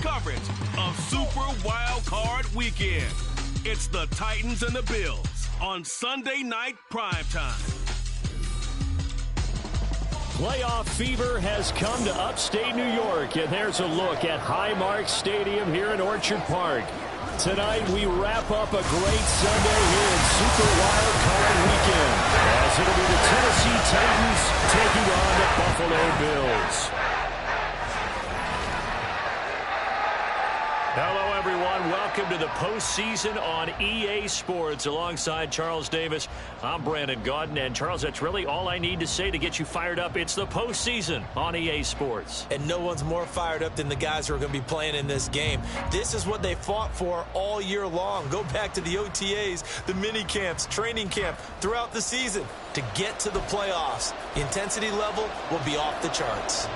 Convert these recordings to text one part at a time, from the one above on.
coverage of Super Wild Card Weekend. It's the Titans and the Bills on Sunday Night Primetime. Playoff fever has come to upstate New York, and there's a look at Highmark Stadium here in Orchard Park. Tonight, we wrap up a great Sunday here in Super Wild Card Weekend, as it'll be the Tennessee Titans taking on the Buffalo Bills. Hello, everyone. Welcome to the postseason on EA Sports. Alongside Charles Davis, I'm Brandon Gaudin. And, Charles, that's really all I need to say to get you fired up. It's the postseason on EA Sports. And no one's more fired up than the guys who are going to be playing in this game. This is what they fought for all year long. Go back to the OTAs, the mini camps, training camp, throughout the season to get to the playoffs. The intensity level will be off the charts.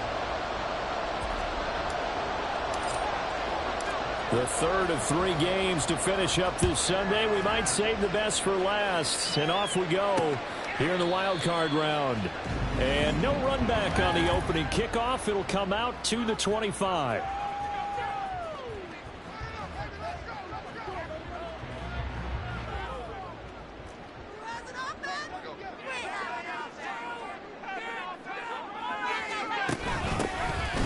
The third of 3 games to finish up this Sunday. We might save the best for last. And off we go here in the wild card round. And no run back on the opening kickoff. It'll come out to the 25.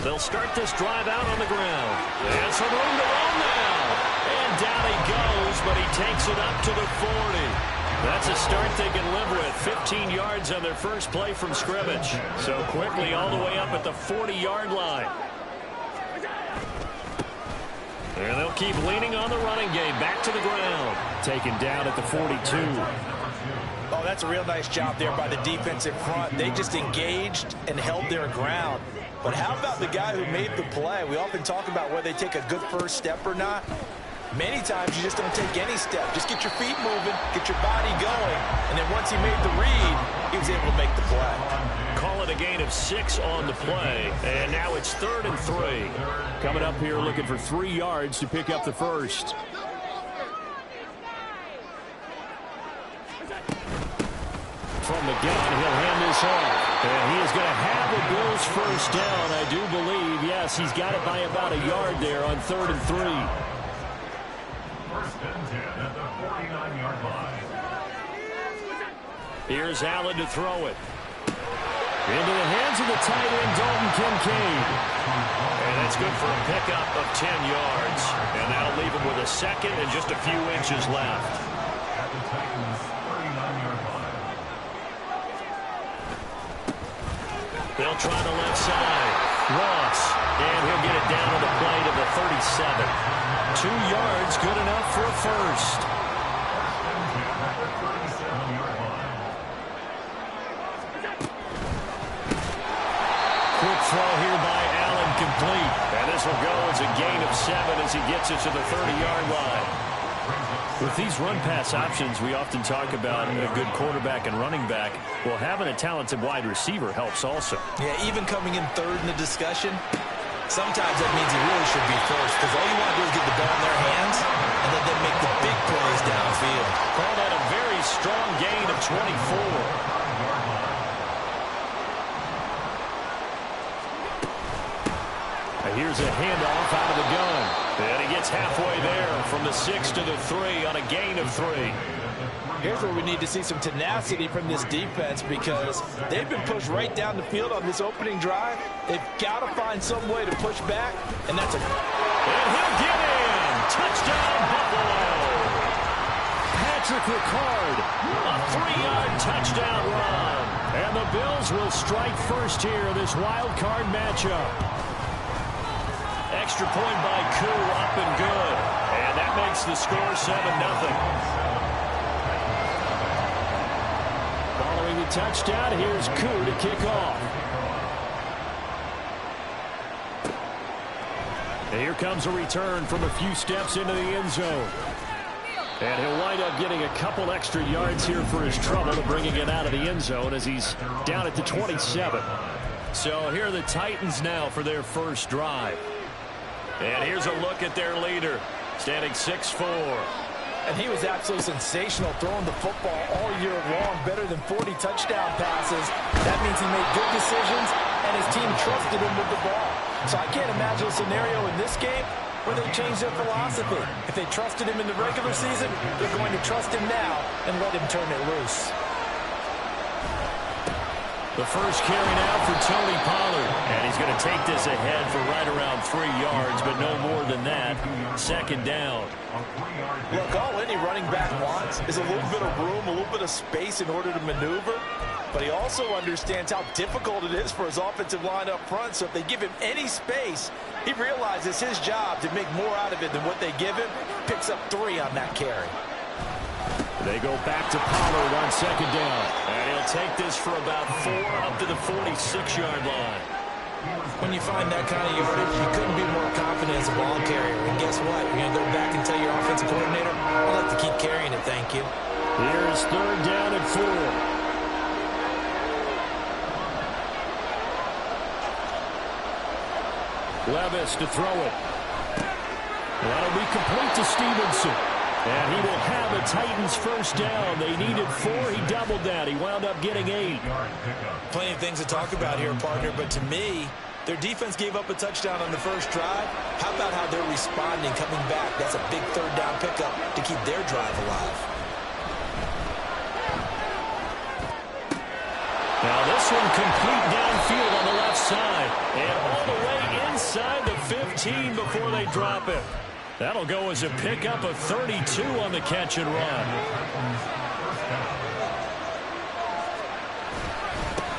They'll start this drive out on the ground. And some room to run now. And down he goes, but he takes it up to the 40. That's a start they can live with. 15 yards on their first play from scrimmage. So quickly all the way up at the 40-yard line. And they'll keep leaning on the running game. Back to the ground. Taken down at the 42. Oh, that's a real nice job there by the defensive front. They just engaged and held their ground. But how about the guy who made the play? We often talk about whether they take a good first step or not. Many times you just don't take any step. Just get your feet moving, get your body going, and then once he made the read, he was able to make the play. Call it a gain of 6 on the play, and now it's 3rd and 3. Coming up here looking for 3 yards to pick up the first. From the gun, he'll hand this off. And he is going to have the Bills first down, I do believe. Yes, he's got it by about a yard there on 3rd and 3. First and 10 at the 49-yard line. Here's Allen to throw it. Into the hands of the tight end, Dalton Kincaid. And that's good for a pickup of 10 yards. And that'll leave him with a second and just a few inches left. At the Titans' 39-yard line. They'll try the left side. Ross. And he'll get it down to the play to the 37. 2 yards, good enough for a first. Quick throw here by Allen, complete. And this will go as a gain of 7 as he gets it to the 30-yard line. With these run-pass options, we often talk about a good quarterback and running back. Well, having a talented wide receiver helps also. Yeah, even coming in 3rd in the discussion, sometimes that means he really should be first, because all you want to do is get the ball in their hands and let them make the big plays downfield. Call that a very strong gain of 24. Here's a handoff out of the gun. And he gets halfway there from the 6 to the 3 on a gain of 3. Here's where we need to see some tenacity from this defense, because they've been pushed right down the field on this opening drive. They've got to find some way to push back, and that's a... And he'll get in! Touchdown, Buffalo! Patrick Ricard, a 3-yard touchdown run. And the Bills will strike first here in this wild card matchup. Extra point by Koo, up and good. And that makes the score 7-0. Following the touchdown, here's Koo to kick off. And here comes a return from a few steps into the end zone. And he'll wind up getting a couple extra yards here for his trouble to bringing it out of the end zone as he's down at the 27. So here are the Titans now for their first drive. And here's a look at their leader, standing 6'4". And he was absolutely sensational throwing the football all year long, better than 40 touchdown passes. That means he made good decisions, and his team trusted him with the ball. So I can't imagine a scenario in this game or they changed their philosophy. If they trusted him in the regular season, they're going to trust him now and let him turn it loose. The first carry now for Tony Pollard. And he's going to take this ahead for right around 3 yards, but no more than that. Second down. Look, all any running back wants is a little bit of room, a little bit of space in order to maneuver. But he also understands how difficult it is for his offensive line up front. So if they give him any space, he realizes his job to make more out of it than what they give him. Picks up 3 on that carry. They go back to Pollard on second down. And he'll take this for about 4 up to the 46-yard line. When you find that kind of yardage, you couldn't be more confident as a ball carrier. And guess what? You're going to go back and tell your offensive coordinator, I'd like to keep carrying it, thank you. Here's third down and 4. Levis to throw it. That'll be complete to Stevenson. And he will have a Titans first down. They needed 4. He doubled that. He wound up getting 8. Plenty of things to talk about here, partner, but to me, their defense gave up a touchdown on the first drive. How about how they're responding, coming back? That's a big third down pickup to keep their drive alive. Now this one complete downfield on the left side. And all the way inside the 15 before they drop it. That'll go as a pickup of 32 on the catch and run.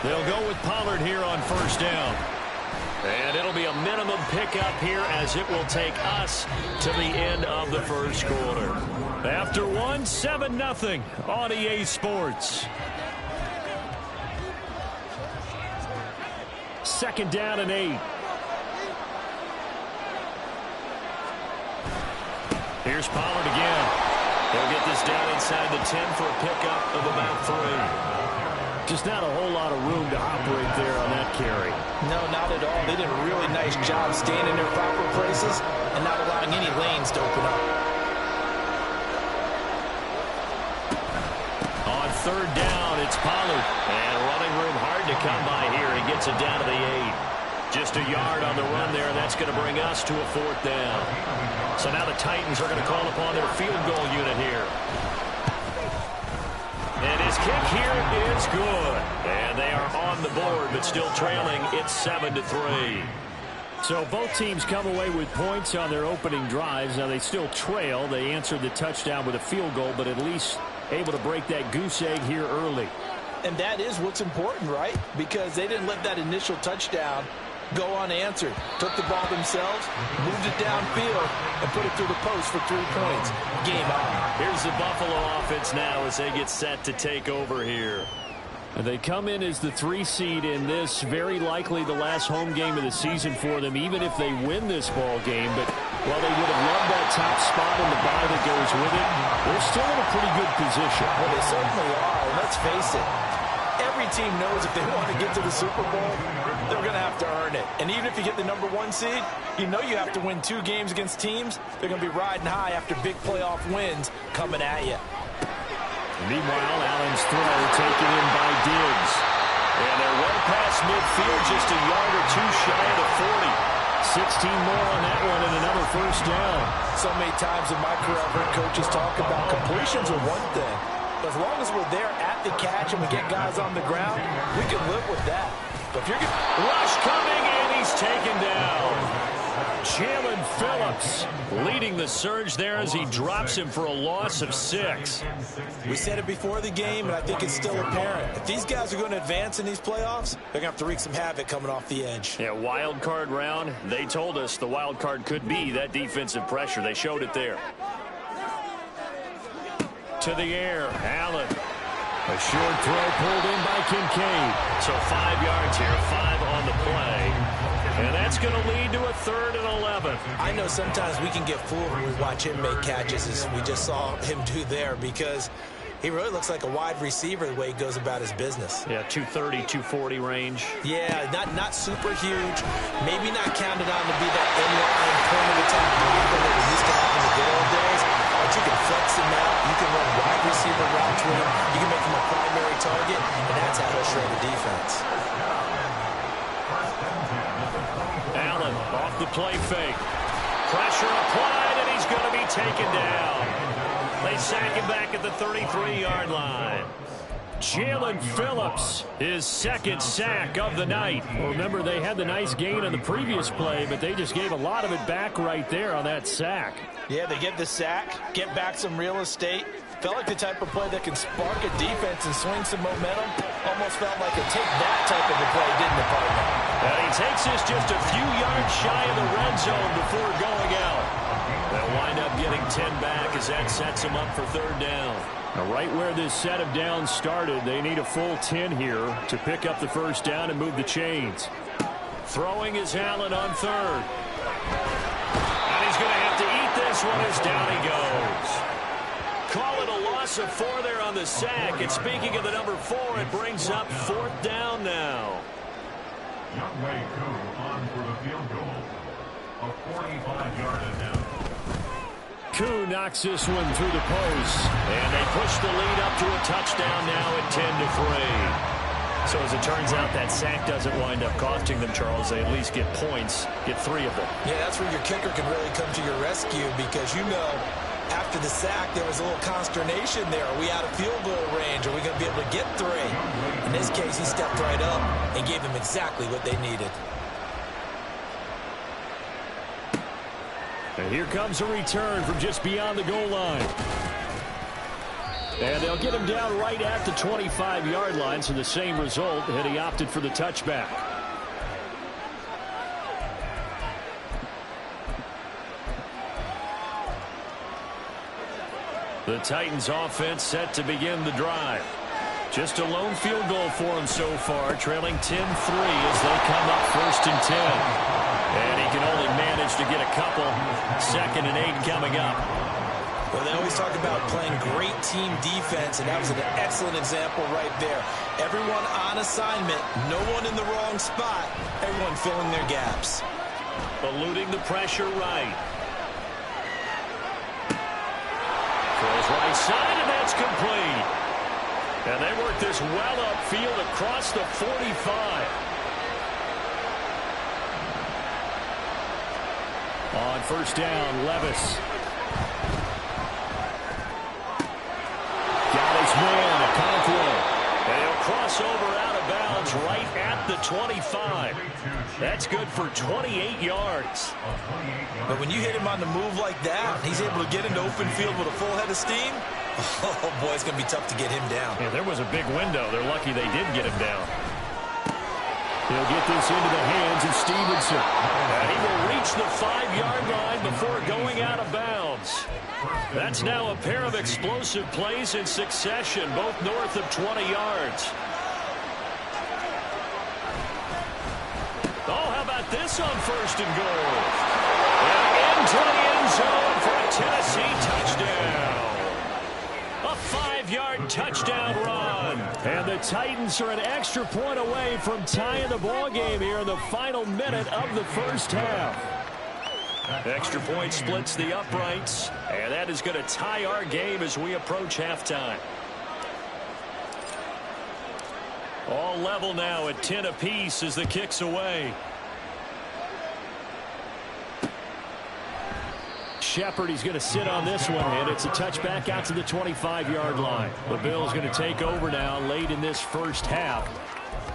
They'll go with Pollard here on first down. And it'll be a minimum pickup here as it will take us to the end of the first quarter. After 1, 7-0 on EA Sports. Second down and 8. Here's Pollard again. He'll get this down inside the 10 for a pickup of about 3. Just not a whole lot of room to operate there on that carry. No, not at all. They did a really nice job staying in their proper places and not allowing any lanes to open up. On third down, it's Pollard. And running room hard to come by here. He gets it down to the 8. Just a yard on the run there, and that's going to bring us to a 4th down. So now the Titans are going to call upon their field goal unit here. And his kick here is good. And they are on the board, but still trailing. It's 7-3. So both teams come away with points on their opening drives. Now they still trail. They answered the touchdown with a field goal, but at least able to break that goose egg here early. And that is what's important, right? Because they didn't let that initial touchdown go unanswered. Took the ball themselves, moved it downfield, and put it through the post for 3 points. Game on. Here's the Buffalo offense now as they get set to take over here. And they come in as the 3 seed in this, very likely the last home game of the season for them, even if they win this ball game. But while they would have loved that top spot in the bye that goes with it, they're still in a pretty good position. Well, they certainly are. And let's face it, every team knows if they want to get to the Super Bowl, they're going to have to earn it. And even if you get the number 1 seed, you know you have to win 2 games against teams. They're going to be riding high after big playoff wins coming at you. Meanwhile, Allen's throw taken in by Diggs. And they're well past midfield, just a yard or 2 shy of the 40. 16 more on that one and another first down. So many times in my career I've heard coaches talk about completions are one thing. But as long as we're there at the catch and we get guys on the ground, we can live with that. But if you're getting rush coming, and he's taken down. Jalen Phillips leading the surge there as he drops him for a loss of 6. We said it before the game, and I think it's still apparent. If these guys are going to advance in these playoffs, they're going to have to wreak some havoc coming off the edge. Yeah, wild card round. They told us the wild card could be that defensive pressure. They showed it there. To the air, Allen. A short throw pulled in by Kincaid. So 5 yards here, 5 on the play. And that's going to lead to a 3rd and 11. I know sometimes we can get fooled when we watch him make catches, as we just saw him do there, because he really looks like a wide receiver the way he goes about his business. Yeah, 230, 240 range. Yeah, not super huge. Maybe not counted on to be that in-line point-of-attack blocker that we used to have in the good old days. But you can flex him out. You can run wide receiver routes with him. You can make him a primary target, and that's how he'll shred the defense. Allen off the play fake. Pressure Pressure applied, and he's going to be taken down. They sack him back at the 33-yard line. Jaelan Phillips, his second sack of the night. Well, remember, they had the nice gain on the previous play, but they just gave a lot of it back right there on that sack. Yeah, they get the sack, get back some real estate. Felt like the type of play that can spark a defense and swing some momentum. Almost felt like a take-that type of a play, didn't it, partner? And he takes this just a few yards shy of the red zone before going out. They'll wind up getting 10 back as that sets them up for third down. Now, right where this set of downs started, they need a full 10 here to pick up the first down and move the chains. Throwing is Allen on third. And he's going to have to eat this one as down he goes. Call it a loss of 4 there on the sack. And speaking of the number 4, it brings up fourth down now. Younghoe Koo on for the field goal. A 45-yard attempt. Koo knocks this one through the post. And they push the lead up to a touchdown now at 10-3. So as it turns out, that sack doesn't wind up costing them, Charles. They at least get points, get 3 of them. Yeah, that's where your kicker can really come to your rescue because, you know, after the sack, there was a little consternation there. Are we out of field goal range? Are we going to be able to get 3? In this case, he stepped right up and gave them exactly what they needed. And here comes a return from just beyond the goal line. And they'll get him down right at the 25-yard line, so the same result had he opted for the touchback. The Titans offense set to begin the drive. Just a lone field goal for him so far, trailing 10-3 as they come up 1st and 10. And he can only manage to get a couple. 2nd and 8 coming up. Well, they always talk about playing great team defense, and that was an excellent example right there. Everyone on assignment, no one in the wrong spot, everyone filling their gaps. Eluding the pressure right. Throws right side, and that's complete. And they work this well upfield across the 45. On first down, Levis. Got his man, Okonkwo. They'll cross over out of bounds right at the 25. That's good for 28 yards. But when you hit him on the move like that, he's able to get into open field with a full head of steam. Oh, boy, it's going to be tough to get him down. Yeah, there was a big window. They're lucky they did get him down. He'll get this into the hands of Stevenson. And he will reach the 5-yard line before going out of bounds. That's now a pair of explosive plays in succession, both north of 20 yards. Oh, how about this on 1st and goal? And into the end zone for a Tennessee touchdown. A 5-yard touchdown run. And the Titans are an extra point away from tying the ball game here in the final minute of the first half. Extra point splits the uprights, and that is going to tie our game as we approach halftime. All level now at 10 apiece as the kick's away. Shepard, he's going to sit on this one, and it's a touchback out to the 25-yard line. The Bills going to take over now late in this first half.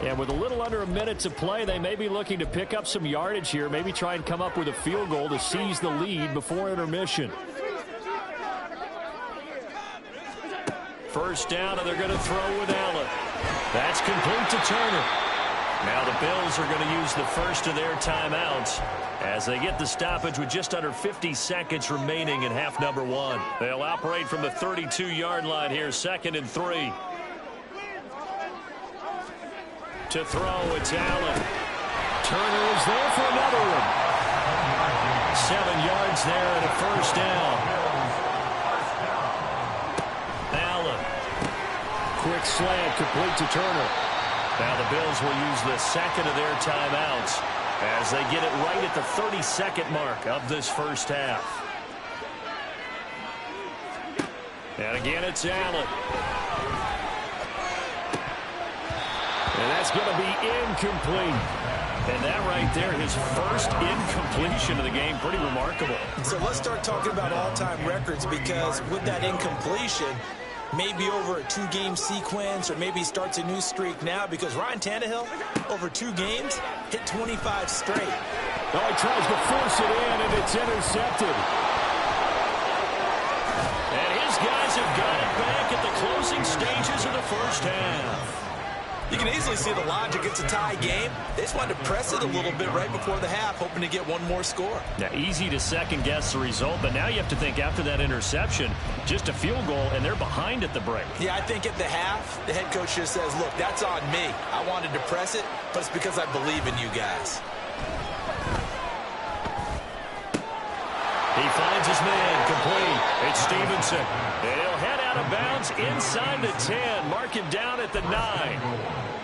And with a little under a minute to play, they may be looking to pick up some yardage here, maybe try and come up with a field goal to seize the lead before intermission. First down, and they're going to throw with Allen. That's complete to Turner. Now the Bills are going to use the first of their timeouts as they get the stoppage with just under 50 seconds remaining in half number 1. They'll operate from the 32-yard line here, 2nd and 3. To throw, it's Allen. Turner is there for another one. 7 yards there and a first down. Allen. Quick slant complete to Turner. Now the Bills will use the second of their timeouts as they get it right at the 30-second mark of this first half. And again, it's Allen. And that's going to be incomplete. And that right there, his first incompletion of the game, pretty remarkable. So let's start talking about all-time records, because with that incompletion, maybe over a 2-game sequence, or maybe he starts a new streak now, because Ryan Tannehill, over 2 games, hit 25 straight. Oh, he tries to force it in, and it's intercepted. And his guys have got it back at the closing stages of the first half. You can easily see the logic. It's a tie game. They just wanted to press it a little bit right before the half, hoping to get one more score. Now, easy to second-guess the result, but now you have to think after that interception, just a field goal, and they're behind at the break. Yeah, I think at the half, the head coach just says, look, that's on me. I wanted to press it, but it's because I believe in you guys. He finds his man complete. It's Stevenson. And he'll head out of bounds inside the 10. Mark him down at the 9.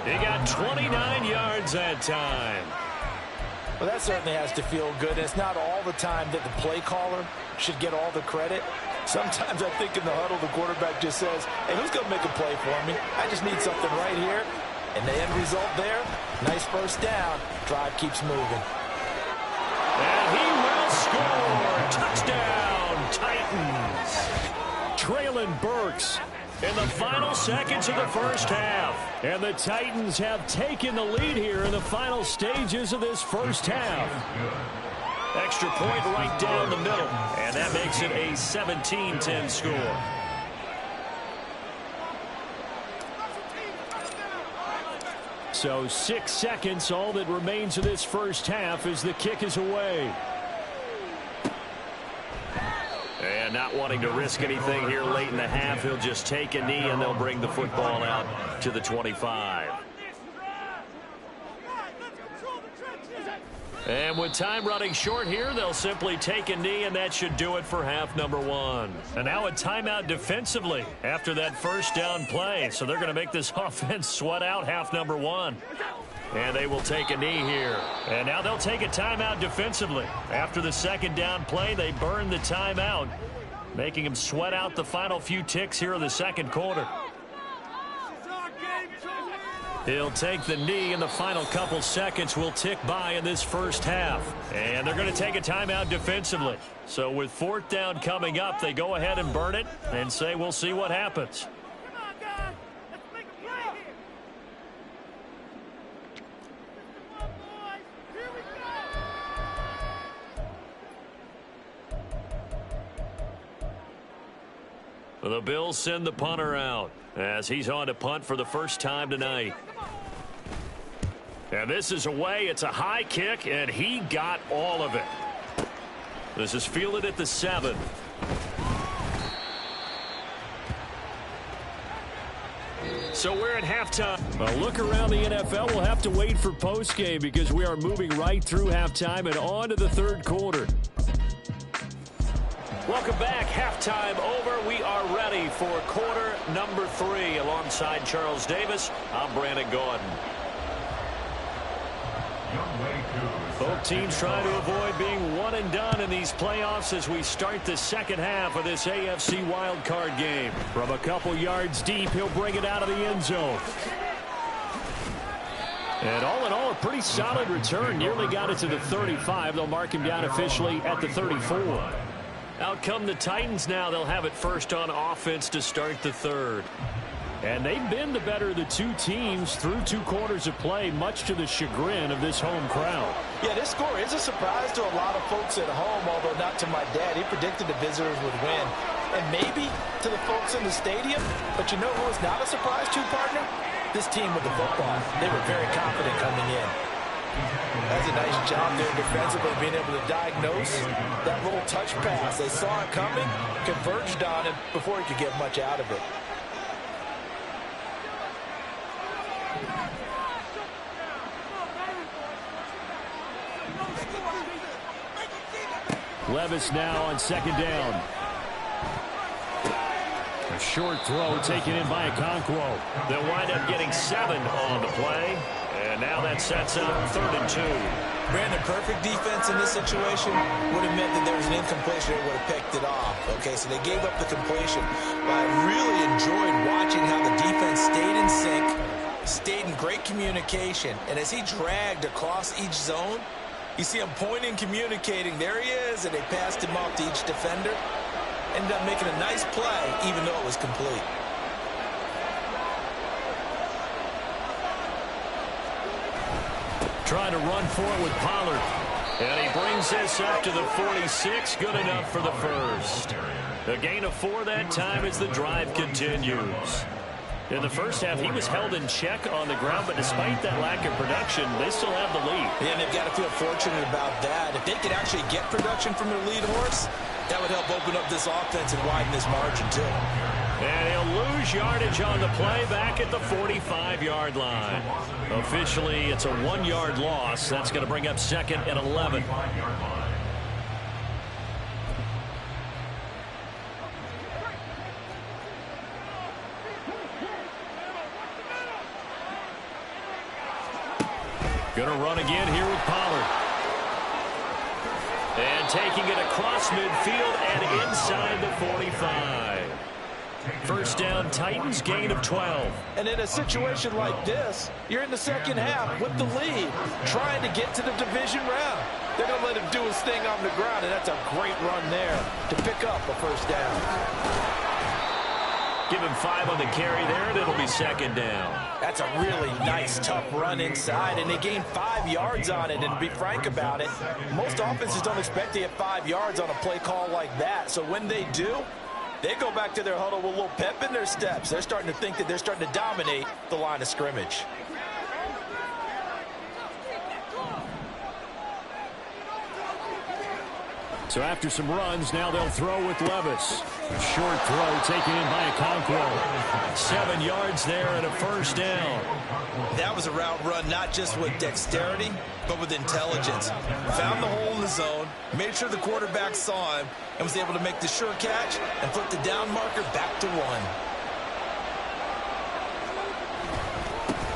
He got 29 yards that time. Well, that certainly has to feel good. It's not all the time that the play caller should get all the credit. Sometimes I think in the huddle, the quarterback just says, hey, who's going to make a play for me? I just need something right here. And the end result there, nice first down. Drive keeps moving. And he will score. Touchdown, Titans. Traylon Burks in the final seconds of the first half. And the Titans have taken the lead here in the final stages of this first half. Extra point right down the middle. And that makes it a 17-10 score. So 6 seconds, all that remains of this first half as the kick is away. And not wanting to risk anything here late in the half, he'll just take a knee and they'll bring the football out to the 25. And with time running short here, they'll simply take a knee, and that should do it for half number 1. And now a timeout defensively after that first down play. So they're going to make this offense sweat out half number 1. And they will take a knee here. And now they'll take a timeout defensively. After the second down play, they burn the timeout, making them sweat out the final few ticks here in the second quarter. He'll take the knee, and the final couple seconds will tick by in this first half. And they're going to take a timeout defensively. So with fourth down coming up, they go ahead and burn it and say, we'll see what happens. Come on, guys. Let's make a play here. Come on, boys. Here we go. The Bills send the punter out as he's on to punt for the first time tonight. And this is away. It's a high kick, and he got all of it. This is fielded at the 7. So we're at halftime. A look around the NFL. We'll have to wait for postgame because we are moving right through halftime and on to the third quarter. Welcome back. Halftime over. We are ready for quarter number 3. Alongside Charles Davis, I'm Brandon Gordon. Both teams trying to avoid being one and done in these playoffs as we start the second half of this AFC wildcard game. From a couple yards deep, he'll bring it out of the end zone. And all in all, a pretty solid return. Nearly got it to the 35. They'll mark him down officially at the 34. Out come the Titans now. They'll have it first on offense to start the third. And they've been the better of the two teams through 2 quarters of play, much to the chagrin of this home crowd. Yeah, this score is a surprise to a lot of folks at home, although not to my dad. He predicted the visitors would win. And maybe to the folks in the stadium. But you know who is not a surprise to, partner? This team with the football. They were very confident coming in. That's a nice job there defensively, being able to diagnose that little touch pass. They saw it coming, converged on it before he could get much out of it. Levis now on second down. A short throw taken in by Okonkwo. They'll wind up getting 7 on the play. And now that sets up 3rd and 2. Brandon, perfect defense in this situation would have meant that there was an incompletion. They would have picked it off. Okay, so they gave up the completion. But I really enjoyed watching how the defense stayed in sync, stayed in great communication, and as he dragged across each zone, you see him pointing, communicating. There he is, and they passed him off to each defender. Ended up making a nice play, even though it was complete. Trying to run for it with Pollard. And he brings this up to the 46. Good enough for the first. A gain of 4 that time as the drive continues. In the first half, he was held in check on the ground, but despite that lack of production, they still have the lead. Yeah, and they've got to feel fortunate about that. If they could actually get production from their lead horse, that would help open up this offense and widen this margin, too. And he'll lose yardage on the play back at the 45-yard line. Officially, it's a 1-yard loss. That's going to bring up 2nd and 11. Going to run again here with Pollard. And taking it across midfield and inside the 45. First down, Titans, gain of 12. And in a situation like this, you're in the second half with the lead, trying to get to the division round. They're going to let him do his thing on the ground, and that's a great run there to pick up a first down. Give him 5 on the carry there, and it'll be 2nd down. That's a really nice, tough run inside, and they gained 5 yards on it. And to be frank about it, most offenses don't expect to get 5 yards on a play call like that. So when they do, they go back to their huddle with a little pep in their steps. They're starting to think that they're starting to dominate the line of scrimmage. So after some runs, now they'll throw with Levis. Short throw taken in by Okonkwo. 7 yards there and a first down. That was a route run not just with dexterity, but with intelligence. Found the hole in the zone, made sure the quarterback saw him, and was able to make the sure catch and flip the down marker back to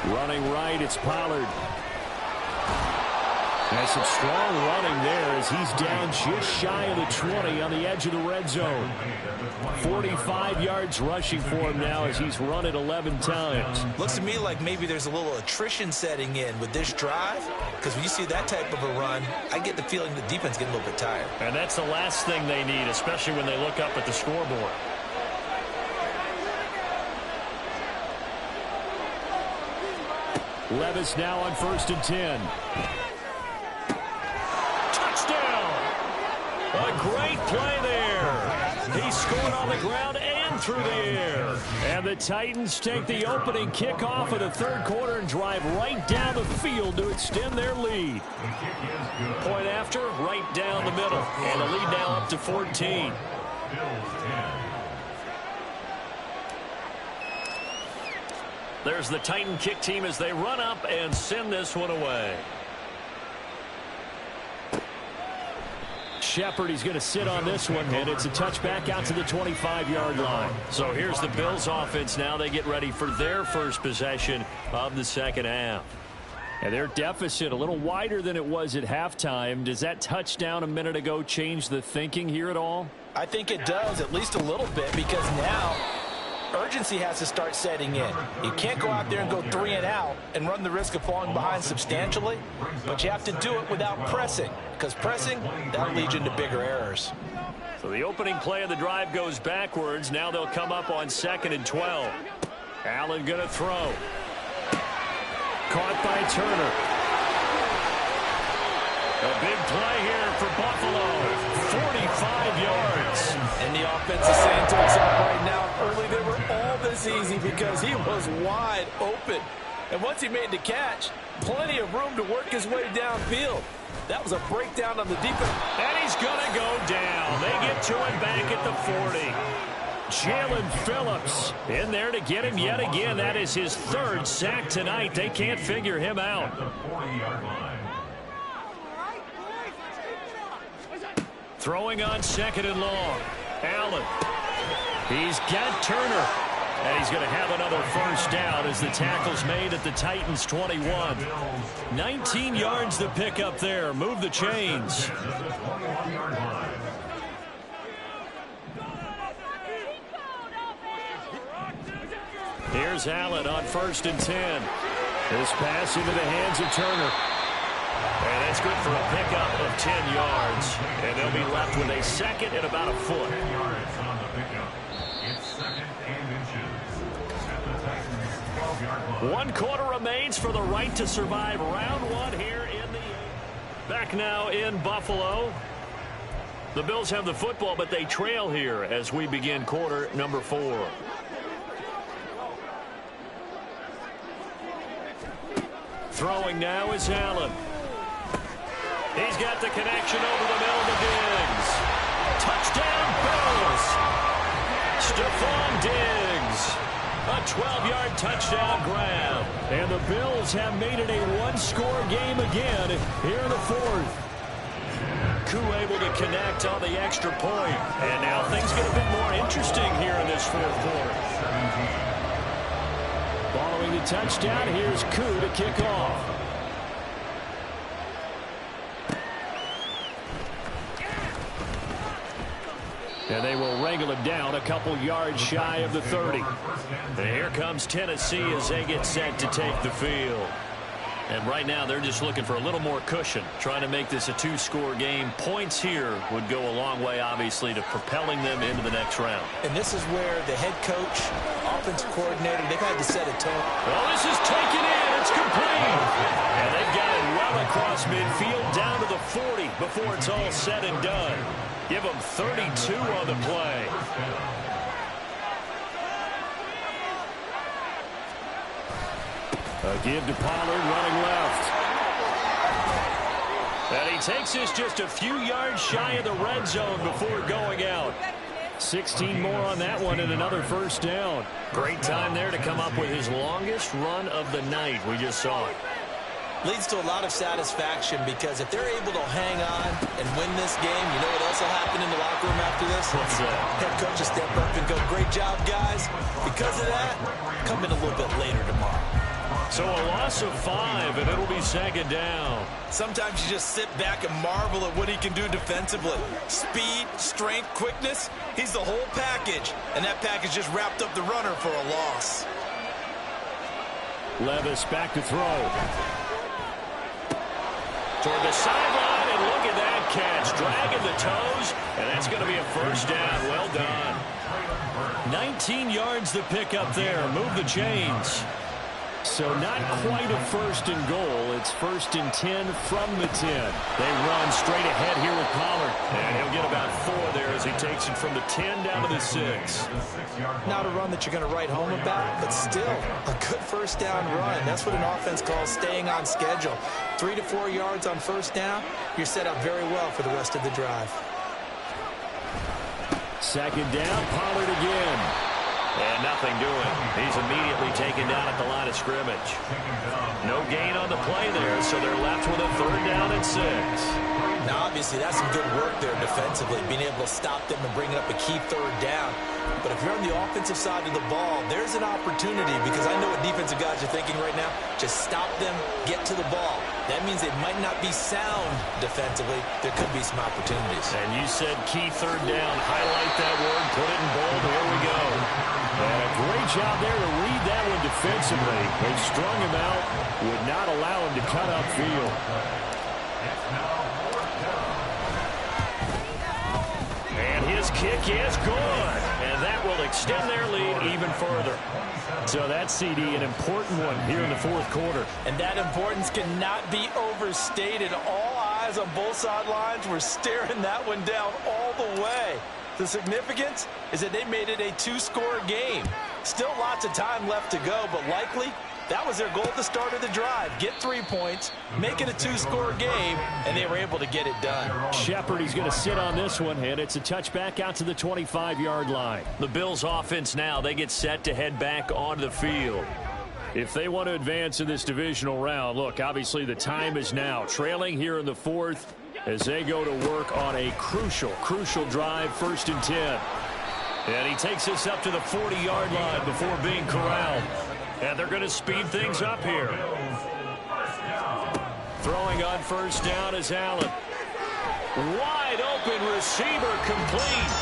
1. Running right, it's Pollard. Nice and strong running there as he's down just shy of the 20 on the edge of the red zone. 45 yards rushing for him now as he's run it 11 times. Looks to me like maybe there's a little attrition setting in with this drive, because when you see that type of a run, I get the feeling the defense getting a little bit tired. And that's the last thing they need, especially when they look up at the scoreboard. Levis now on 1st and 10. A great play there. He scored on the ground and through the air. And the Titans take the opening kickoff of the 3rd quarter and drive right down the field to extend their lead. Point after, right down the middle. And the lead now up to 14. There's the Titan kick team as they run up and send this one away. Shepard, he's going to sit on this one, and it's a touchback out to the 25-yard line. So here's the Bills offense now. They get ready for their first possession of the second half. And their deficit a little wider than it was at halftime. Does that touchdown a minute ago change the thinking here at all? I think it does, at least a little bit, because now urgency has to start setting in. You can't go out there and go 3 and out and run the risk of falling behind substantially, but you have to do it without pressing, because pressing, that'll lead you into bigger errors. So the opening play of the drive goes backwards. Now they'll come up on 2nd and 12. Allen going to throw. Caught by Turner. A big play here for Buffalo. 45 yards. And the offense is saying to itself right now, early they were all this easy because he was wide open. And once he made the catch, plenty of room to work his way downfield. That was a breakdown on the defense. And he's going to go down. They get to him back at the 40. Jalen Phillips in there to get him yet again. That is his 3rd sack tonight. They can't figure him out. Throwing on 2nd and long. Allen. He's got Turner. And he's going to have another first down as the tackle's made at the Titans 21. 19 yards to pick up there. Move the chains. Here's Allen on 1st and 10. This pass into the hands of Turner. And that's good for a pickup of 10 yards. And they'll be left with a second and about a foot. 10 yards on the pickup. It's 2nd and inches. At the Titans' 12-yard line. 1 quarter remains for the right to survive round 1 here in the 8th. Back now in Buffalo. The Bills have the football, but they trail here as we begin quarter number 4. Throwing now is Allen. He's got the connection over the middle to Diggs. Touchdown, Bills. Stephon Diggs. A 12-yard touchdown grab. And the Bills have made it a one-score game again here in the 4th. Koo able to connect on the extra point. And now things get a bit more interesting here in this 4th quarter. Following the touchdown, here's Koo to kick off. And they will wrangle him down a couple yards shy of the 30. And here comes Tennessee as they get set to take the field. And right now they're just looking for a little more cushion, trying to make this a 2-score game. Points here would go a long way, obviously, to propelling them into the next round. And this is where the head coach, offensive coordinator, they've had to set a tone. Well, this is taken in. It's complete. And they've got it well across midfield down to the 40 before it's all said and done. Give them 32 on the play. A give to Pollard running left. And he takes this just a few yards shy of the red zone before going out. 16 more on that one and another first down. Great time there to come up with his longest run of the night. We just saw it. Leads to a lot of satisfaction because if they're able to hang on and win this game, you know what else will happen in the locker room after this? What's that? Head coach will step up and go, great job, guys. Because of that, come in a little bit later tomorrow. So a loss of 5, and it'll be 2nd down. Sometimes you just sit back and marvel at what he can do defensively. Speed, strength, quickness, he's the whole package. And that package just wrapped up the runner for a loss. Levis back to throw. Toward the sideline, and look at that catch. Dragging the toes, and that's going to be a first down. Well done. 19 yards to pick up there. Move the chains. So not quite a 1st and goal. It's 1st and 10 from the 10. They run straight ahead here with Pollard. And he'll get about 4 there as he takes it from the 10 down to the 6. Not a run that you're going to write home about, but still a good first down run. That's what an offense calls staying on schedule. 3 to 4 yards on first down, you're set up very well for the rest of the drive. 2nd down, Pollard again. And nothing doing. He's immediately taken down at the line of scrimmage. No gain on the play there, so they're left with a 3rd down and 6. Now, obviously, that's some good work there defensively, being able to stop them and bringing up a key 3rd down. But if you're on the offensive side of the ball, there's an opportunity because I know what defensive guys are thinking right now. Just stop them, get to the ball. That means they might not be sound defensively. There could be some opportunities. And you said key 3rd down. Highlight that word. Put it in bold. Here we go. And a great job there to read that one defensively. They strung him out. Would not allow him to cut upfield. And his kick is good. And that will extend their lead even further. So that CD, an important one here in the 4th quarter. And that importance cannot be overstated. All eyes on both sidelines were staring that one down all the way. The significance is that they made it a 2-score game. Still lots of time left to go, but likely that was their goal at the start of the drive. Get 3 points, make it a 2-score game, and they were able to get it done. Shepard, he's going to sit on this one, and it's a touchback out to the 25-yard line. The Bills' offense now, they get set to head back onto the field. If they want to advance in this divisional round, look, obviously the time is now. Trailing here in the 4th as they go to work on a crucial drive, 1st and 10. And he takes this up to the 40-yard line before being corralled. And they're going to speed things up here. Throwing on 1st down is Allen. Wide open receiver complete.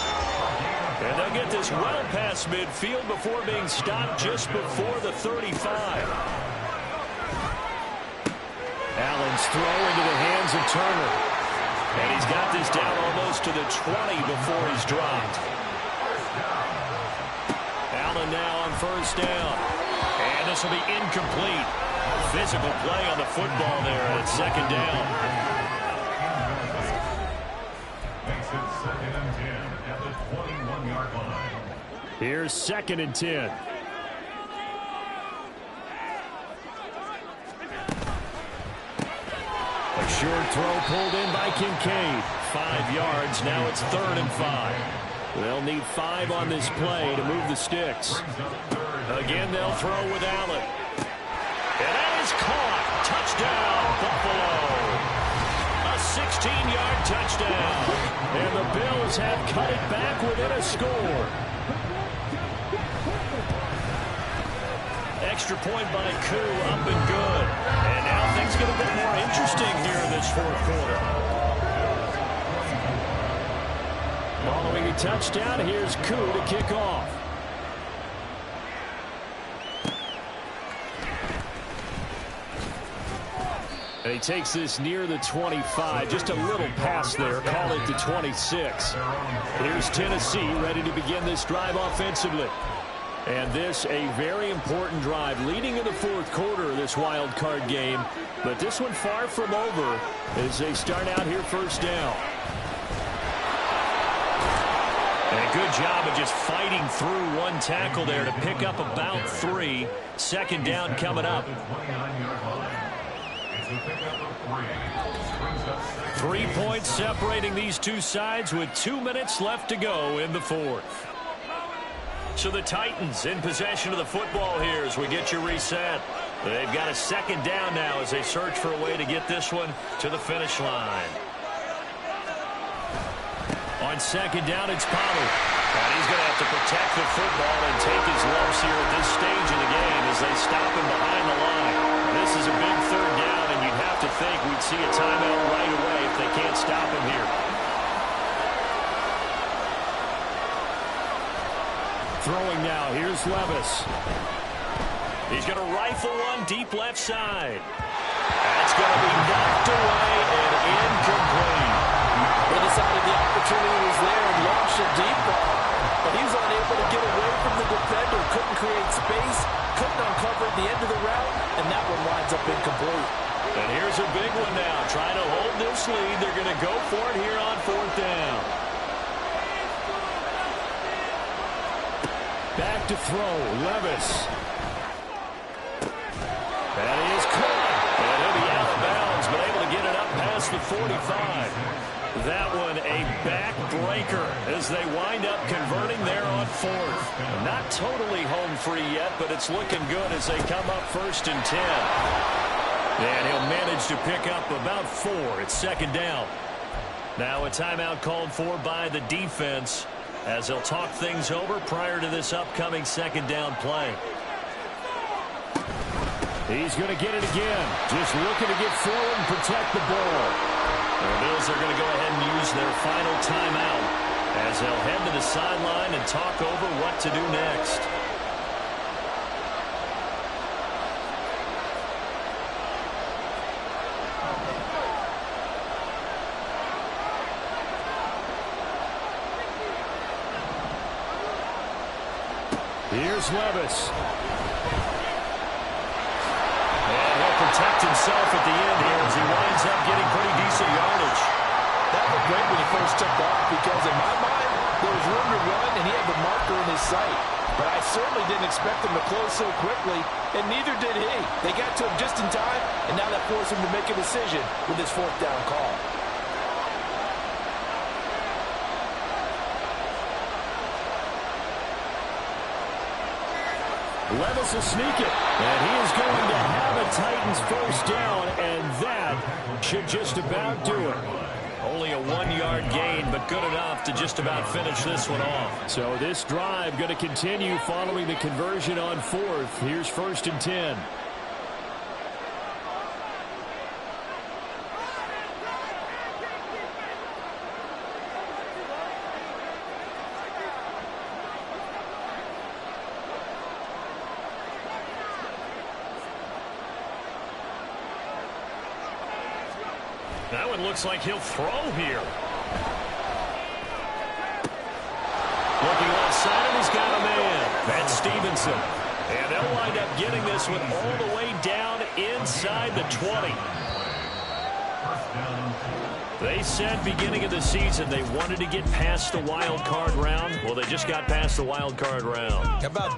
And they'll get this well past midfield before being stopped just before the 35. Allen's throw into the hands of Turner. And he's got this down almost to the 20 before he's dropped. Allen now on first down. And this will be incomplete. Physical play on the football there, and it's second down. Makes it 2nd and 10 at the 21-yard line. Here's 2nd and 10. A short throw pulled in by Kincaid. 5 yards. Now it's 3rd and 5. They'll need 5 on this play to move the sticks. Again, they'll throw with Allen. And that is caught. Touchdown, Buffalo. A 16-yard touchdown. And the Bills have cut it back within a score. Extra point by Koo, up and good. And now things get a bit more interesting here in this 4th quarter. Following a touchdown, here's Koo to kick off. And he takes this near the 25, just a little pass there, call it the 26. Here's Tennessee ready to begin this drive offensively. And this a very important drive leading in the 4th quarter of this wild card game. But this one far from over as they start out here first down. And a good job of just fighting through one tackle there to pick up about 3. Second down coming up. 3 points separating these two sides with 2 minutes left to go in the 4th. So the Titans in possession of the football here as we get you reset. They've got a second down now as they search for a way to get this one to the finish line. On second down, it's Pollard. And he's going to have to protect the football and take his lumps here at this stage of the game as they stop him behind the line. This is a big 3rd down, and you'd have to think we'd see a timeout right away if they can't stop him here. Throwing now, here's Levis. He's going to rifle one deep left side. That's going to be knocked away and incomplete. They decided the opportunity was there and launched a deep ball, but he was unable to get away from the defender, couldn't create space, couldn't uncover the end of the route, and that one winds up incomplete. And here's a big one now. Trying to hold this lead. They're going to go for it here on 4th down. Back to throw, Levis. That is caught. And he'll be out of bounds, but able to get it up past the 45. That one a backbreaker as they wind up converting there on 4th. Not totally home free yet, but it's looking good as they come up 1st and 10. And he'll manage to pick up about 4. It's second down. Now a timeout called for by the defense as they'll talk things over prior to this upcoming second down play. He's going to get it again. Just looking to get forward and protect the ball. The Bills are going to go ahead and use their final timeout as they'll head to the sideline and talk over what to do next. Here's Levis. And he'll protect himself at the end here as he winds up getting pretty decent yardage. That looked great when he first took off because in my mind, there was room to run and he had the marker in his sight. But I certainly didn't expect him to close so quickly, and neither did he. They got to him just in time, and now that forced him to make a decision with his 4th down call. Levis will sneak it, and he is going to have a Titans first down, and that should just about do it. Only a 1-yard gain, but good enough to just about finish this one off. So this drive going to continue following the conversion on 4th. Here's 1st and 10. That one looks like he'll throw here. Looking left side, and he's got a man. That's Stevenson. And they'll wind up getting this one all the way down inside the 20. They said beginning of the season they wanted to get past the wild card round. Well, they just got past the wild card round. How about